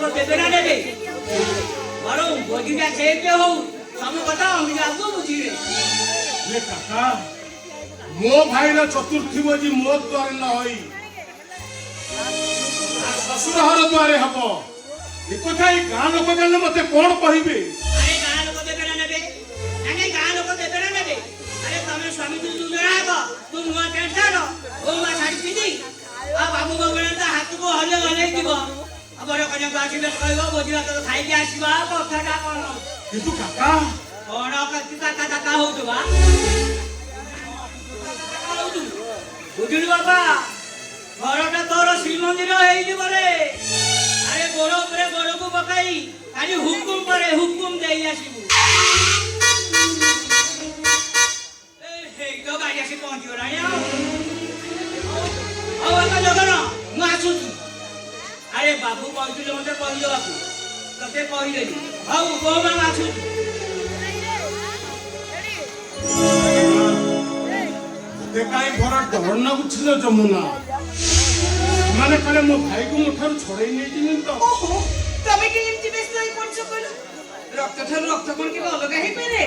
लोग देवे ना देवे मारो भोजी का खेल के हो सब बताओ हम आपको बुझिए ये काका मो भाई ना चतुर्थी बजी मो द्वारे न होई ससुर हर द्वारे हबो ए कथा ई गां लोक जाने मते कोन कहिबे अरे गां लोक देवे ना देवे अरे गां लोक देवे ना देवे अरे तमे स्वामी तू जरा आबो तू नुआ पैंट सारो ओ मा साड़ी पिदी आ बाबू बगणा हाथ को हले हले दिबो अबर कन्या बासिले कहबो बोजिला तो खाइ के आसीबा कथाटा कोन किंतु काका कोन कथा काका होतबा बुझिल बाबा घरटा तोर श्रीमंदिर हेई दिबरे अरे गोड़ उपरे गोड़ को पकाई खाली हुकुम करे हुकुम देई आसीबू ए हे तो गाड़ी आसी पहुंचियो ना यार ओ बाबा जगन मु आसुची अरे बाबू कहथिले मते कहि देबाकू तते कहिलेनी हाउ को मा आसुची ते काई भरा डर ना बुझिलो जमुना माने कले मो भाई को मुठार छोड़ै नै दिनि तो ओहो तमे के एमती व्यस्त होई पड़छो कलो रक्त ठार रक्त कोन के अलग हे पेरे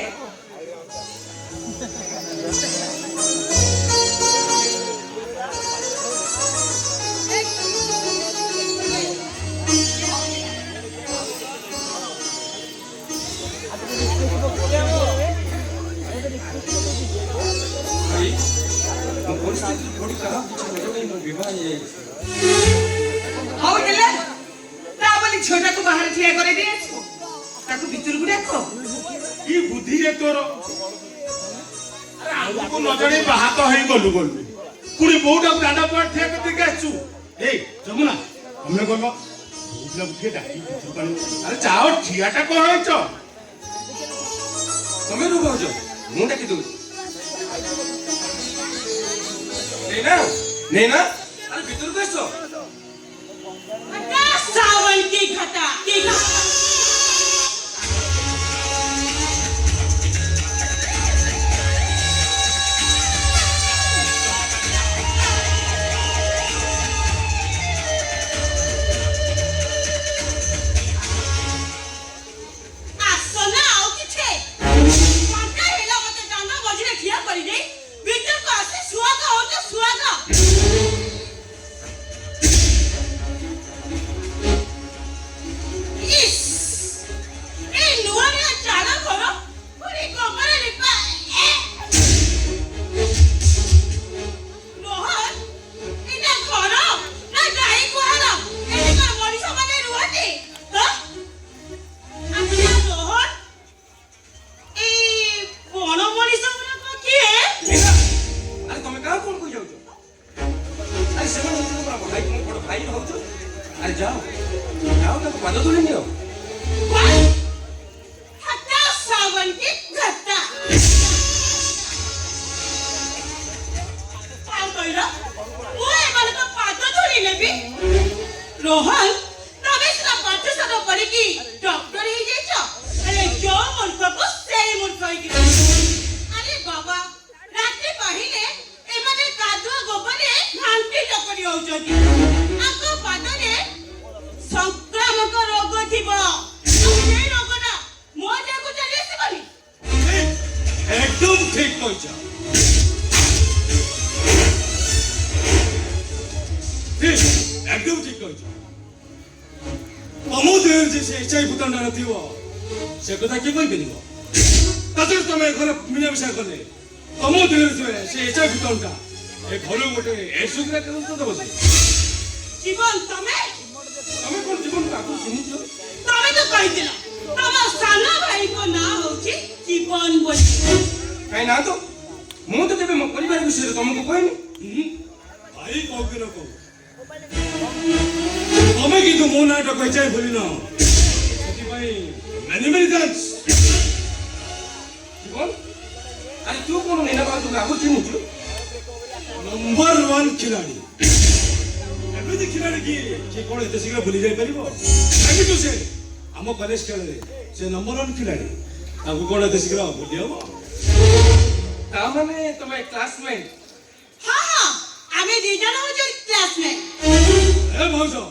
थोड़ी खराब विवाह हाउ देला ताबली छोटा को बाहर ठिया करे दे ताको भीतर को देखो की बुद्धि रे तोर अरे हमको नजरे बाहा तो हेई गलु गलु पुरी बहुटा दांडा पर ठिया करते गाचू ए जमुना हमने गलो बहुटा उठे डाकी भीतर पानी अरे जाओ ठियाटा को होइछ तमे नु भाउजो मुंडा की दो नैना अरे भीतर बैठो अटा सावन की घटा की घटा आसना आओ किछे कांटा हेला मते डांगा बजरे ठिया करी दे भीतर को आसे सुआगा हो तो सुआगा इस ए नुआरिया चाला करो पूरी कोमरे लिपा रोहन इना करो ना जाई कोहरा एने कर मनीष माने रुहती तो अच्छा रोहन ए कोन मनीष माने को की है अरे तमे का कोन को जाउ अरे सेवन होतो बाबा भाई कोन बड़ भाई होतो अरे जाओ ना पाद धुले नियो हटा सावन की घटा काय कइला ओए माने तो पाद धुली नेबी रोहन तमे सदा पाठशाला पढ़ी की डॉक्टर ही जेछ अरे जो मूर्ख को सेई मूर्ख ही अरे बाबा रात्रि पहिले ए माने कादुआ गोबरे घांटी टकरी होउछती आको पादरे संक्रामक रोग थिबो सेई रोगटा मो जाको चली आसीबनी एकदम ठीक कहिछ एकदम ठीक कहिछ तमो देर जे से एचआई भूतान नथिबो से कथा के कहि बेनिबो ततर तमे घर मिना विषय करले तमो देर जे से एचआई भूतानटा ए घर गोटे ए सुग्रा करन तो दबो जीवन तमे कोन जीवन काकू चिनिछ तमे तो कहिदिला तम साना भाई को ना होची जीवन बोली काई ना तो मु तो तेबे मो परिवार विषय तुमको कहनी भाई कोके न को तमे किंतु मो नाटक कहै बोली न सेति भाई मेनी थैंक्स जीवन अरे तू कोन नैना बाबू का को चिनिछ नंबर 1 खिलाड़ी एमती खिलाड़ी की कौन एत शीघ्र भूली जाई परिबो आगे तो से हम कॉलेज खेल से नंबर 1 खिलाड़ी आपको कौन एत शीघ्र भूली हबो ता माने तुम क्लासमेट हां आमे दी जण हो जो क्लास में ए भौजो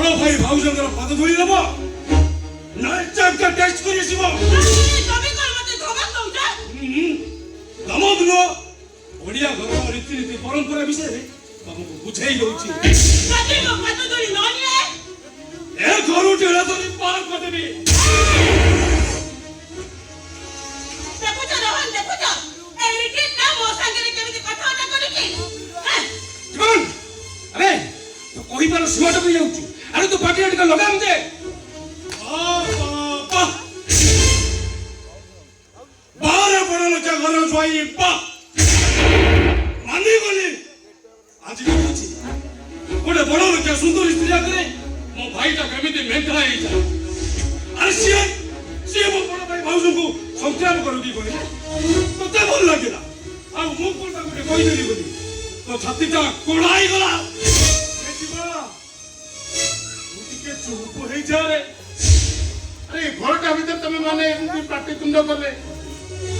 বড় ভাই ভাউজଙ୍କର ପାଦ ଧୂଳି ନେବ ନା ଚାକା ଟେଷ୍ଟ କରି ଆସିବ ତମେ କଣ ମତେ ଧମକ ଦଉଛ? ଧମକ ନୁହଁ ଓଡ଼ିଆ ଘରର ରୀତିନୀତି ପରମ୍ପରା ବିଷୟରେ ତମକୁ ବୁଝେଇ ଦଉଛି ଯଦି ମୋ ପାଦ ଧୂଳି ନ ନିଏ ଏ ଘରୁ ଟେଳା ଧରି ପାର କରିଦେବି ଦେଖୁଛ ରୋହନ ଦେଖୁଛ ଏଇ ରିଟିଟା ମୋ ସାଙ୍ଗରେ କେମିତି କଥାବାର୍ତ୍ତା କରୁଛି ଜୀବନ ଆରେ ତୁ କହିବାର ସୀମାଟା ବି ଯାଉଛୁ ଆରେ ତୁ ପାଟିରେ ଟିକେ ଲଗାମ ଦେ ବାହାରେ ବଡ଼ ଲୋକ ଘର ଜୁଆଇ ବା ମାନିଗଲି ଆଜି ଦେଖୁଛି ଗୋଟେ ବଡ଼ ଲୋକ ସୁନ୍ଦରୀ ସ୍ତ୍ରୀ ଆଗରେ ମୋ ଭାଇଟା କେମିତି ମେଣ୍ଟଲା ହେଇଯାଏ ଆରେ ସିଏ ମୋ ବଡ଼ ଭାଇ ଭାଉଜଙ୍କୁ ସଂଗ୍ରାମ କରନ୍ତି କହିଲେ ତତେ ଭଲ ଲାଗିଲା ଆଉ ମୁଁ କଣ ତାକୁ ଗୋଟେ କହିଦେଲି ବୋଲି ତୋ ଛାତିଟା କୋଳା ହେଇଗଲା ଟିକେ ଚୁପ ହେଇଯା ରେ ଆରେ ଘରଟା ଭିତରେ ତମେ ମାନେ ଏମିତି ପାଟିତୁଣ୍ଡ କଲେ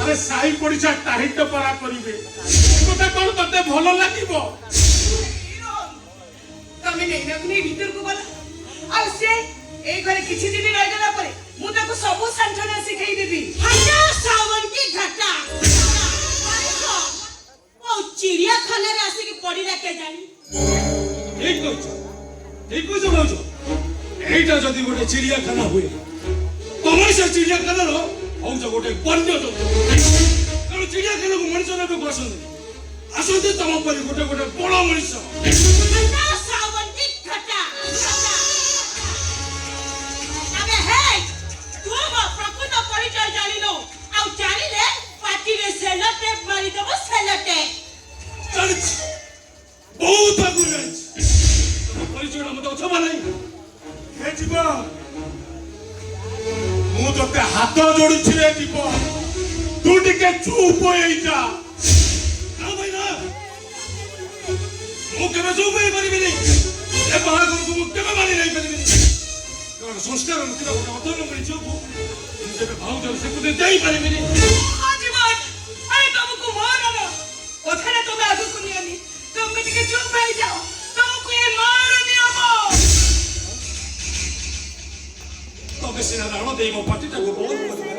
ଆରେ ସାହି ପଡିଶା ଟାହିଟ ପରା କରିବେ କଥା କଣ ତତେ ଭଲ ଲାଗିବ ତମେ ନେଇନାକୁ ନେଇ ଭିତରକୁ ଗଲ ଆଉ ସେ ଏଇ ଘରେ କିଛି ଦିନ ରହିଗଲା ପରେ ମୁଁ ତାକୁ ସବୁ ସାଣ୍ଠନା ଶିଖେଇ ଦେବି ଘାଟା ସାବନ୍ତୀ ଘାଟା ଓ ଚିଡ଼ିଆଖାନାରେ ଆସିକି ପଡ଼ିଲା କେଜାଣି ঠিক কইছ ভাউজ এইটা যদি গোটে চিড়িয়াখানা হুয়ে তোমার সে চিড়িয়াখানার হউছ গোটে বন্য জন্তু কারণ চিড়িয়াখানাকে মଣିষ লোক বসନ୍ତି আসନ୍ତି তম পরি গোটে গোটে বড় মଣିষ ঘাটা সাবন্তী ঘাটা আবে হে তুই ମୋ ପ୍ରକୃତ ପରିଚୟ ଜାଣିନୁ ଆଉ ଜାଣିଲେ ପାଟିରେ ସେଲୋ ଟେପ୍ ମାରିଦେବ ସେଲୋ ଟେପ୍ জানিছি বহুত আগুন জানিছি পরিচয়টা মতো অথবা নাই হে জীব ମୁଁ ତତେ ହାତ ଯୋଡୁଛି ରେ জীব ତୁ ଟିକେ ଚୁପ ହେଇଯା না ভাই না ମୁଁ କେବେ ଚୁପ ହେଇପାରିବିନି ଏ ବାହାଘରକୁ ମୁଁ କେବେ ମାନି ନେଇପାରିବିନି କାରଣ ସଂସ୍କାର ନଥିଲା ଗୋଟେ ଅଧର୍ମୀ ଝିଅକୁ ମୁଁ କେବେ ଭାଉଜର ସେକୁ ଦେଇପାରିବିନି জীবন আরে তোমাকে মারো না ওখানে তুমি আগুন নিয়নি তুমি ଟିକେ চুপ হয়ে যাও তোমাকে এ মারো নিয়ম তবে সিনা রাণ দেই ମୋ ପାଟିଟାକୁ ବନ୍ଦ କରିବେ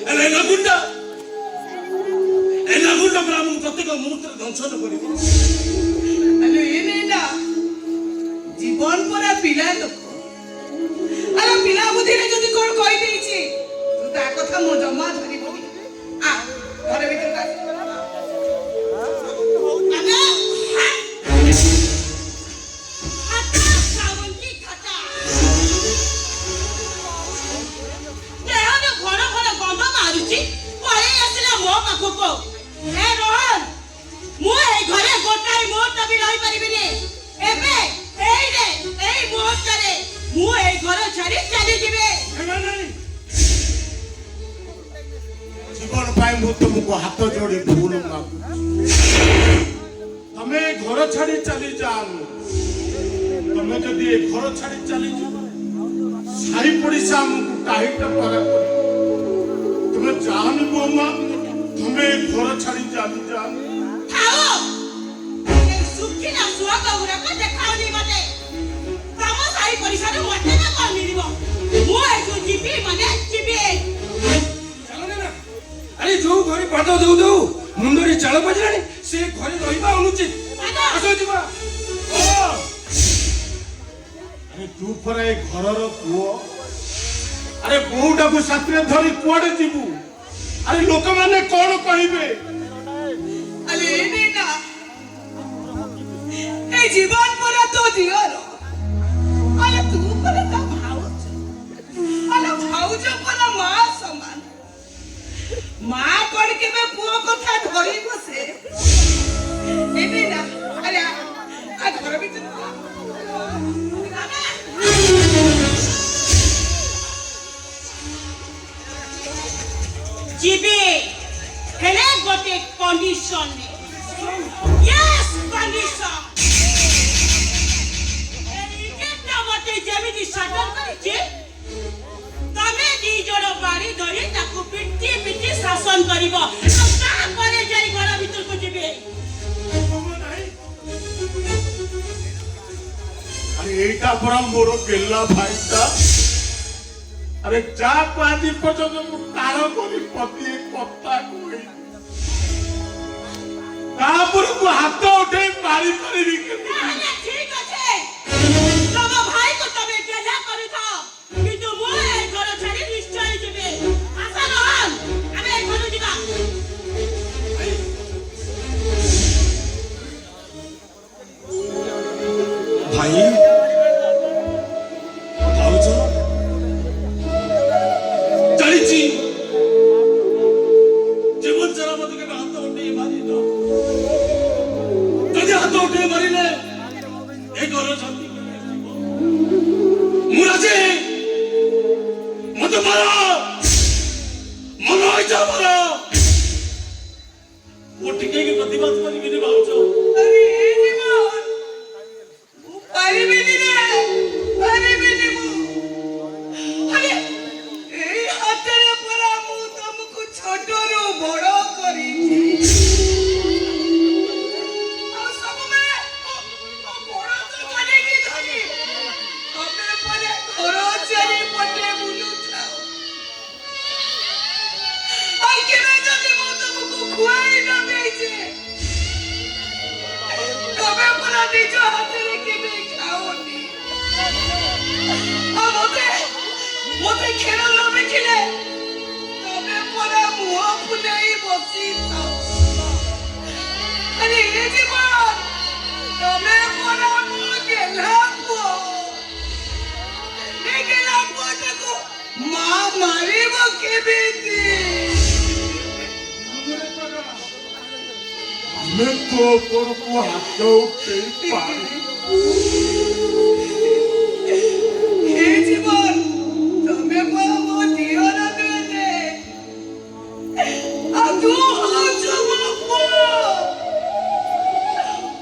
ହେଲେ ଏନା ଗୁଣ୍ଡ ମୁଁ ପ୍ରତ୍ୟେକ ମୁହୂର୍ତ୍ତରେ ଦଂଶନ କରିବି আরে এনে না জীবন পরা পিলা লোক আরে পিলা বুদ্ধিরে যদি কোন কই দেইছি তো তা কথা মো জমা ধরিবনি আ ঘরে ভিতর আস আবে হাতা সাবন্তী খাতা দেহনে ঘন ঘন গন্ধ মারুছি পরে আসিলা মো পাখকো হে রোহন ମୁଁ এই ঘরে গোটাই মুহূর্ত ବି রହି পারিবিনি এবে এই রে এই মুহূর্তরে ମୁଁ এই ঘর ছাড়ি চালি ଯିବି ଜୀବନ ପାଇଁ ମୁଁ ତୁମକୁ ହାତ ଯୋଡି ଭୁଲ ମାଗୁଛି ତମେ ଘର ଛାଡି ଚାଲି ଯାଅ ତମେ ଯଦି ଏ ଘର ଛାଡି ଚାଲିଯିବ ସାହି ପଡିଶା ଆମକୁ ଟାହିଟ ପରା କରିବ ତମେ ଯାଅନି ବୋମା ତମେ ଏ ଘର ଛାଡି ଚାଲି ଯାଅ ଖାओ এই সুখিনা সুয়াকা গুড়াক দেখাওনি মতে তম সাই পরিসারে মতে না কল মিলিব ମୁଁ ଏଠୁ ଯିବି ମାନେ ଯିବି ଚାଲନି ନା ଆରେ ଯୋଉ ଘରେ ପାଦ ଦଉ ଦଉ ମୁଣ୍ଡରେ ଚାଳ ବାଜିଲାଣି ସେ ଘରେ ରହିବା ଅନୁଚିତ ଆସ ଯିବା ଆରେ ତୁ ପରା ଏ ଘରର ପୁଅ ଆରେ ବୋଉଟାକୁ ସାଥିରେ ଧରି କୁଆଡେ ଯିବୁ ଆରେ ଲୋକମାନେ କଣ କହିବେ আরে এনে না এই জীবন পরা তো দিওর আরে তু পরা তা ভাউজ আরে ভাউজ পরা মা সমান মা কোন কেবে পুଅ কথা ধরি বসে এনে না আরে আ ঘর ভিতর জিবি হেলে গোটে কন্ডিশন ইয়েস কন্ডিশন এইটা মতে যেমিতি সাধন করিছি তমে ଦି ଜଣ ବାଡ଼ି ଧରି ତାକୁ ପିଟି ପିଟି ଶାସନ କରିବ ଆଉ ତାପରେ ଯାଇ ଘର ଭିତରକୁ ଯିବେ ଆରେ ଏଇଟା এইটা পরা মোর গেলা ভাইটা আরে যা আଜି পর্যন্ত ମୁଁ ତାର କରି ପତି କଥା କହି ତାପରକୁ ହାତ ଉଠେଇ ମାରି ପାରିବି କେମିତି আরে ঠিক আছে তব ভাই কো তবে গেলা করে থাও কিন্তু মই এই ঘর ছাড়ি নিশ্চয় যাবে আশা রহন আমি এই ঘর দিবা ভাই ভাউজ জানিছি জীবন যারা আমাদেরকে হাত উঠে মারি না যদি হাত উঠে মারিলে এই ঘর শান্তি মুরাজে মতো মারা মনে হয়েছে মারা ও টিকে প্রতিবাদ করিবি ভাউজ আরে এই জীবন পারিবিনি রে পারিবিনি মু আরে এই হাতের পরা মু তোমাকে ছোটরু বড় করিছি আর সবমে বড় তো মানে কি ধরি তবে পরে ঘর চারি পটে বুলুছাও আই কেন যদি মু তোমাকে খুয়াই না দেইছে তবে পরা নিজ হাতের কেবে খাওনি মতে খেলা লবে খিলে তবে পরা মুহ ফুলেই বসি থাও আরে এই জীবন তবে পরা মু গেলাপো এই গেলাপো দেখো মা মারিব কেবেতি ଆମେ ତୋ ଉପରକୁ ହାତ ଉଠେଇ ପାରିବୁ এই জীবন তবে পরা মো দিওর দেনে আদু হচ্ছে মো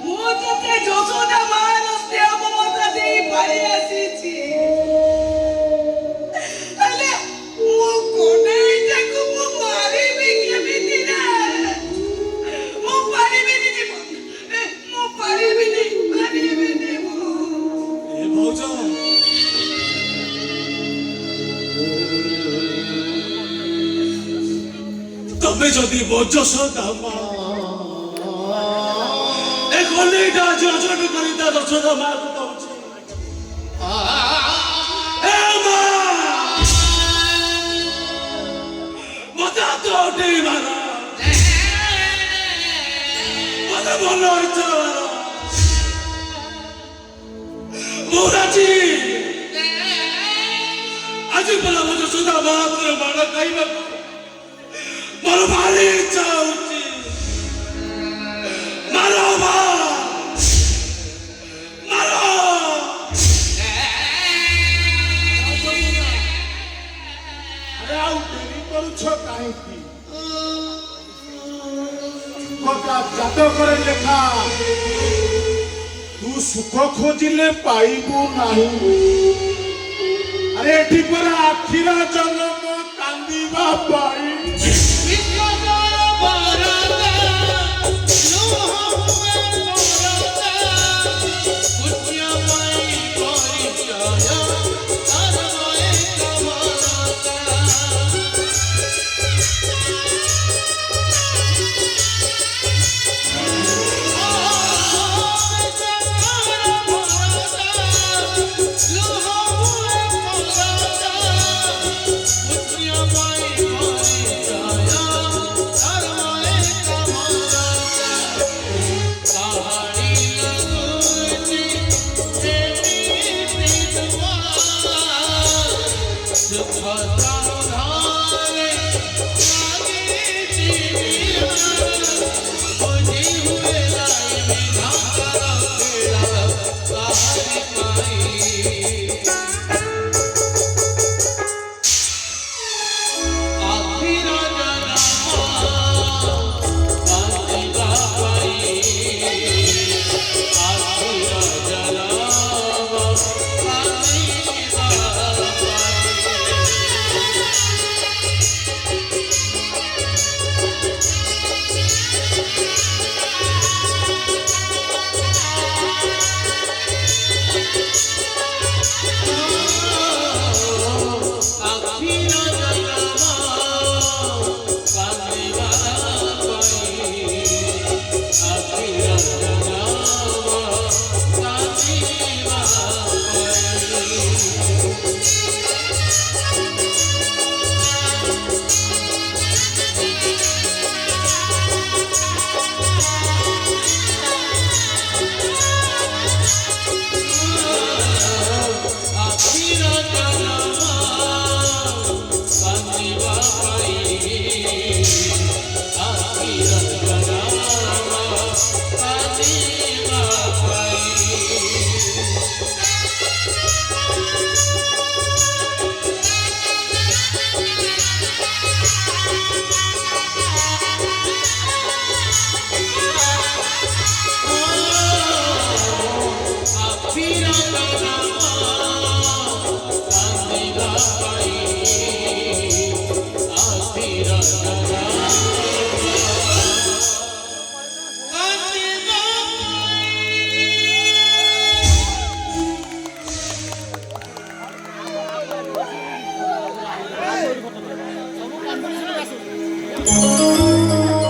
মো তোকে যশোদা মার স্নেহ মমতা দেই পাই আসিছি আলে মো কোনেই দেখো মো মারিবি কেমিতি রে মো পারিবিনি জীবন মো পারিবিনি মো এ ভাউজ তবে যদি বজসদা মা এ কলিটা যোজন করি তা দশদা মা দউছি এ মা মতা তো উঠে মারা মতা মনে হইছে মুরাজি আজি বলা বজসদা মা পুরো মারা খাইবা ମୋର ଭାରି ଇଚ୍ଛା ହଉଛି ମାର ମା ମାର ଆରେ ଆଉ ଡେରି କରୁଛ କାହିଁକି କଥା ଜାତକରେ ଲେଖା ତୁ ସୁଖ ଖୋଜିଲେ ପାଇବୁ ନାହିଁ ଆରେ ଏଠି ପରା ଆଖିର ଜନ୍ମ କାନ୍ଦିବା ପାଇଁ Loh, ଆ